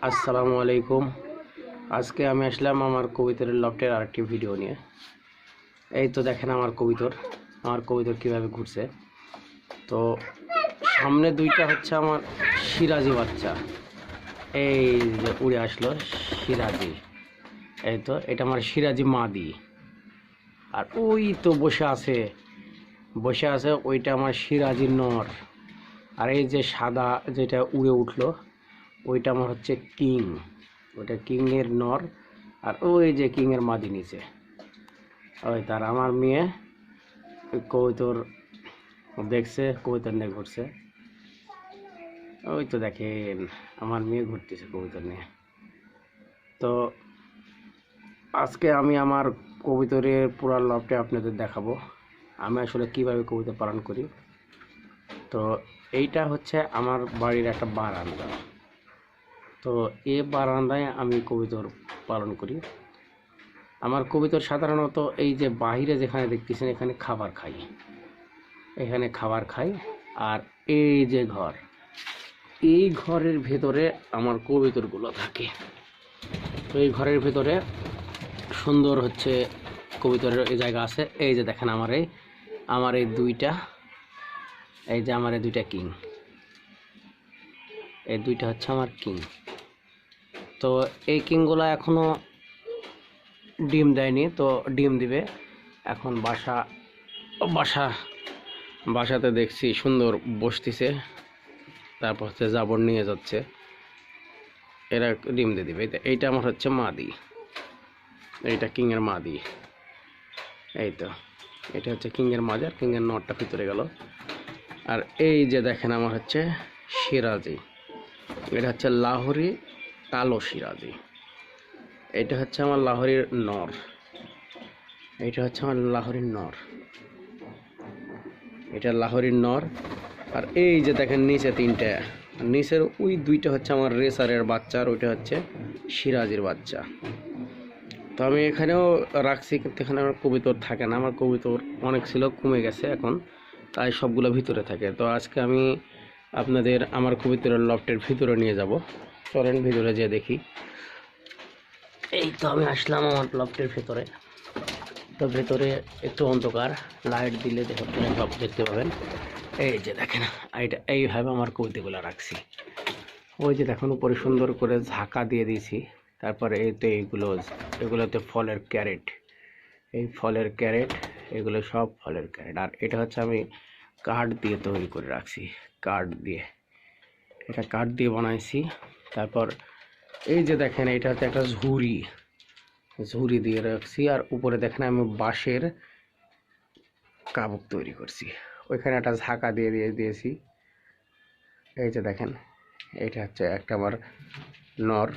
আসসালামু আলাইকুম। আজকে আমি আসলাম আমার কবিতরের লফটের আরেকটি ভিডিও নিয়ে। এই তো দেখেন আমার কবিতর কিভাবে ঘুরছে। তো সামনে দুইটা হচ্ছে আমার সিরাজি বাচ্চা, এই যে উড়ে আসলো সিরাজি। এই তো এটা আমার সিরাজি মাদি, আর ওই তো বসে আছে ওইটা আমার সিরাজি নর। আর এই যে সাদা যেটা উড়ে উঠলো ওইটা আমার হচ্ছে কিং, ওইটা কিংয়ের নর। আর ওই যে কিংয়ের মাদি নিচে, ওই তার আমার মেয়ে কবুতর দেখছে, কবুতর নিয়ে ঘুরছে। ওই তো দেখেন আমার মেয়ে ঘুরতেছে কবুতর নিয়ে। তো আজকে আমি আমার কবুতরের পুরা লফটে আপনাদের দেখাবো আমি আসলে কিভাবে কবুতর পালন করি। তো এইটা হচ্ছে আমার বাড়ির একটা বারান্দা। তো এই বারান্দায় আমি কবুতর পালন করি। আমার কবুতর সাধারণত এই যে বাহিরে যেখানে দেখতেছেন এখানে খাবার খাই, আর এই যে ঘর, এই ঘরের ভেতরে আমার কবুতরগুলো থাকে। তো এই ঘরের ভেতরে সুন্দর হচ্ছে কবুতরের এই জায়গা আছে। এই যে দেখেন আমার এই দুইটা কিং, এই দুইটা হচ্ছে আমার কিং। তো এই কিংগুলো এখনো ডিম দেয়নি, তো ডিম দিবে এখন। বাসাতে দেখছি সুন্দর বসতেছে, তারপর হচ্ছে জাবর নিয়ে যাচ্ছে, এরা ডিম দিয়ে দিবে। এইটা আমার হচ্ছে মাদি, এইটা কিংয়ের মাদি। এই তো এটা হচ্ছে কিংয়ের মাদি, আর কিংয়ের নটটা ভিতরে গেল। আর এই যে দেখেন আমার হচ্ছে সিরাজি, এটা হচ্ছে লাহোরি কালো সিরাজি। এটা হচ্ছে আমার লাহোরির নর, এটা হচ্ছে আমার লাহোরির নর, এটা লাহোরির নর। আর এই যে দেখেন নিচে তিনটা, নিচের ওই দুইটা হচ্ছে আমার রেসারের বাচ্চা, আর ওইটা হচ্ছে সিরাজির বাচ্চা। তো আমি এখানেও রাখছি, কিন্তু এখানে আমার কবুতর থাকে না। আমার কবুতর অনেক ছিল, কমে গেছে এখন, তাই সবগুলো ভিতরে থাকে। তো আজকে আমি আপনাদের আমার কবুতরের লফটের ভিতরে নিয়ে যাব। চলেন ভিতরে যেয়ে দেখি। এই তো আমি আসলাম আমার লফটের ভেতরে। তো ভেতরে একটু অন্ধকার, লাইট দিলে সব দেখতে পাবেন। এই যে দেখেন এইভাবে আমার কবুতরগুলো রাখছি। ওই যে দেখুন উপরে সুন্দর করে ঝাঁকা দিয়ে দিয়েছি। তারপরে এই তো এগুলোতে ফলের ক্যারেট, এগুলো সব ফলের ক্যারেট। আর এটা হচ্ছে আমি কাঠ দিয়ে তৈরি করে রাখছি, কাঠ দিয়ে বানাইছি। তারপর এই যে দেখেন এটা হচ্ছে একটা ঝুড়ি দিয়ে রাখছি। আর উপরে দেখেন আমি বাঁশের কাবুক তৈরি করছি, ওইখানে একটা ঝাঁকা দিয়ে দিয়েছি। এই যে দেখেন এটা হচ্ছে একটা আমার নর।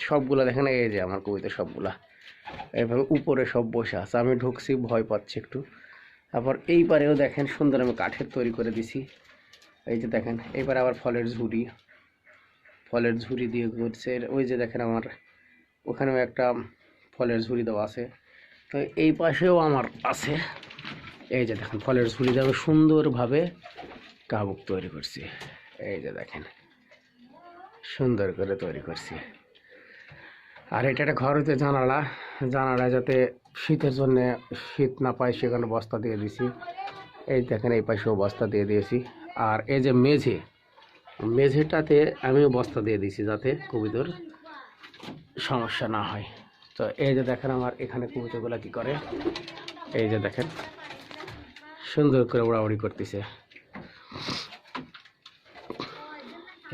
সবগুলা দেখেন, এই যে আমার কবিতা সবগুলা এইভাবে উপরে সব বসে আছে। আমি ঢুকছি, ভয় পাচ্ছি একটু। তারপর এই পারেও দেখেন সুন্দর আমি কাঠের তৈরি করে দিছি। এই যে দেখেন এইবার আবার ফলের ঝুড়ি দিয়ে ঘুরছে। ওই যে দেখেন আমার ওখানেও একটা ফলের ঝুড়ি দেওয়া আছে। তো এই পাশেও আমার আছে। এই যে দেখেন ফলের ঝুড়ি দেওয়া সুন্দরভাবে কাবুক তৈরি করছি। এই যে দেখেন সুন্দর করে তৈরি করছি। আর এটা একটা ঘর হইতে জানালা যাতে শীতের জন্য শীত না পায় সেখানে বস্তা দিয়ে দিছি। এই দেখেন এই পাশেও বস্তা দিয়ে দিয়েছি। আর এই যে মেঝেটাতে আমিও বস্তা দিয়ে দিয়েছি যাতে কবুতর সমস্যা না হয়। তো এই যে দেখেন আমার এখানে কবুতরগুলো কি করে, এই যে দেখেন সুন্দর করে উড়াউড়ি করতেছে।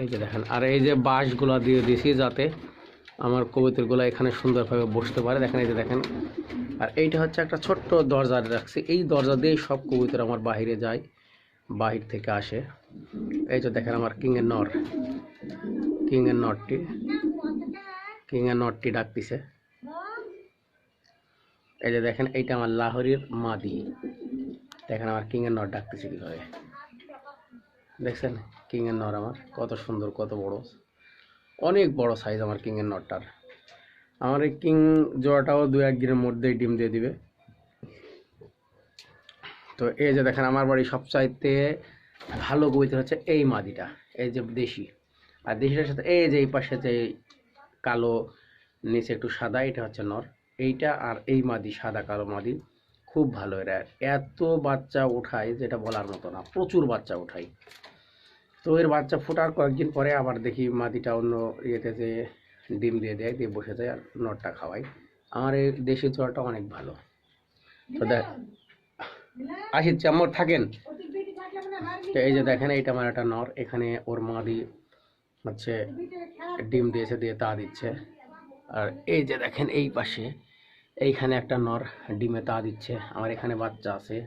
এই যে দেখেন, আর এই যে বাঁশগুলা দিয়ে দিয়েছি যাতে আমার কবুতরগুলো এখানে সুন্দরভাবে বসতে পারে। দেখেন এই যে দেখেন। আর এইটা হচ্ছে একটা ছোট্ট দরজা রাখছি, এই দরজা দিয়েই সব কবুতর আমার বাহিরে যায়, বাহির থেকে আসে। এই যে দেখেন আমার কিংয়ের নটটি ডাকতেছে। এই যে দেখেন এইটা আমার লাহোরির মাদি। দেখেন আমার কিংয়ের নট ডাকতেছে কীভাবে, দেখছেন কিংয়ের নর আমার কত সুন্দর, কত বড়, অনেক বড় সাইজ আমার কিংয়ের নটটার। আমার এই কিং জোড়াটাও 2-1 দিনের মধ্যেই ডিম দিয়ে দিবে। তো এই যে দেখেন আমার বাড়ি সবচাইতে ভালো কবুতর হচ্ছে এই মাদিটা, এই যে দেশি। আর দেশিটার সাথে এই যে এই পাশে যে কালো, নিচে একটু সাদা, এটা হচ্ছে নর। এইটা আর এই মাদি, সাদা কালো মাদি খুব ভালো। এরা এত বাচ্চা ওঠায় যেটা বলার মতো না, প্রচুর বাচ্চা ওঠায়। তো এর বাচ্চা ফোটার কয়েকদিন পরে আবার দেখি মাদিটা অন্য ইয়েতে যে ডিম দিয়ে দেয়, দিয়ে বসে যায় আর নরটা খাওয়াই। আমার এই দেশি চড়াটা অনেক ভালো। তো আসিচ্ছে আমার থাকেন। তো এই যে দেখেন, এইটা আমার একটা নর, এখানে ওর মাদি হচ্ছে ডিম দিয়েছে, দিয়ে তা দিচ্ছে। আর এই যে দেখেন এই পাশে এইখানে একটা নর ডিমে তা দিচ্ছে। আমার এখানে বাচ্চা আছে,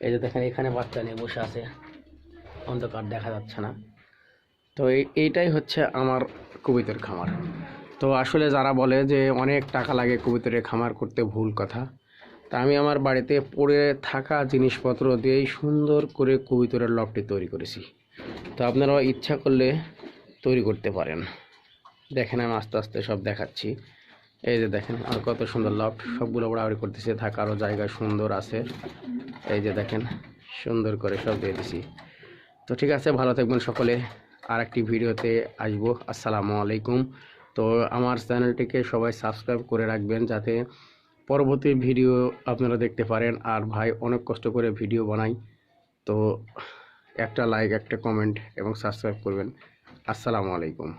এই যে দেখেন এখানে বাচ্চা নিয়ে বসে আছে, অন্ধকার দেখা যাচ্ছে না। তো এইটাই হচ্ছে আমার কবুতর খামার। তো আসলে যারা বলে যে অনেক টাকা লাগে কবুতরের খামার করতে, ভুল কথা। তা আমি আমার বাড়িতে পড়ে থাকা জিনিসপত্র দিয়েই সুন্দর করে কবুতরের লফটি তৈরি করেছি। তো আপনারাও ইচ্ছা করলে তৈরি করতে পারেন। দেখেন আমি আস্তে আস্তে সব দেখাচ্ছি। এই যে দেখেন আর কত সুন্দর লফট, সবগুলো ওড়াউড়ি করতেছে, থাকারও জায়গা সুন্দর আছে। এই যে দেখেন সুন্দর করে সব দিয়ে দিছি। তো ঠিক আছে, ভালো থাকবেন সকলে। আর একটি ভিডিওতে আসবো। আসসালামু আলাইকুম। তো আমার চ্যানেলটিকে সবাই সাবস্ক্রাইব করে রাখবেন, যাতে পরবর্তী ভিডিও আপনারা দেখতে পারেন। আর ভাই অনেক কষ্ট করে ভিডিও বানাই, তো একটা লাইক, একটা কমেন্ট এবং সাবস্ক্রাইব করবেন। আসসালামু আলাইকুম।